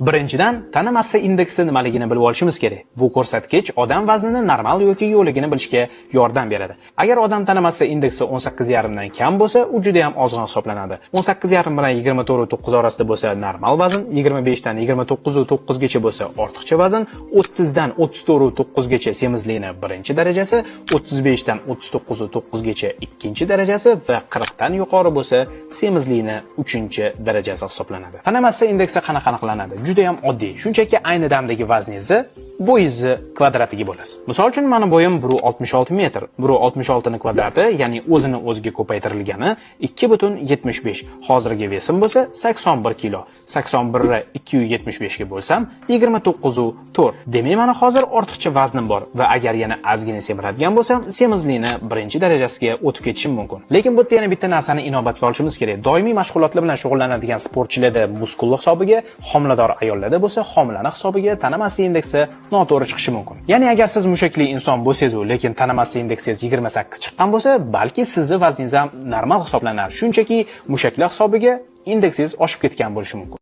Birinchidan, tana massa indeksi nimaligini bilib olishimiz kerak. Bu ko'rsatkich odam vaznini normal yoki yo'qligini bilishga yordam beradi. Agar odam tana massa indeksi 18,5 dan kam bo'lsa, u juda ham ozg'in hisoblanadi. 18,5 bilan 24,9 orasida bo'lsa normal vazn, 25 dan 29,9 gacha bo'lsa ortiqcha vazn, 30 dan 34,9 gacha semizlikni birinchi darajasi, 35 dan 39,9 gacha ikkinchi darajasi va 40 dan yuqori bo'lsa semizlikni uchinchi darajasi hisoblanadi. Tana massa indeksi qanaqa aniqlanadi? Juda ham oddiy. Shunchaki ayni damdagi vazningizni bo'yingizni kvadratiga bo'lasiz. Misol uchun meni bo'yim 1,66 metr. 1,66 ning kvadrati, ya'ni o'zini o'ziga ko'paytirilgani 2,75. Hozirgi vesim bo'lsa 81 kilo. 81 ni 275 ga bo'lsam 29,4. Demak, mana hozir ortiqcha vaznim bor va agar yana ozgina semiradigan bo'lsam, semizlikni birinchi darajasiga o'tib ketishim mumkin. Lekin bu yerda yana bitta narsani inobatga olishimiz kerak. Doimiy mashg'ulotlar bilan shug'ullanadigan sportchilarda muskulli hisobiga, homilador ayollarda bo'lsa homilani hisobiga tana massa indeksi noto'g'ri chiqishi mumkin. Ya'ni agar siz mushakli inson bo'lsangiz, lekin tana massa indeksingiz 28 chiqqan bo'lsa, balki sizning vazningiz ham normal hisoblanar. Shunchaki mushaklar hisobiga indeksingiz oshib ketgan bo'lishi mumkin.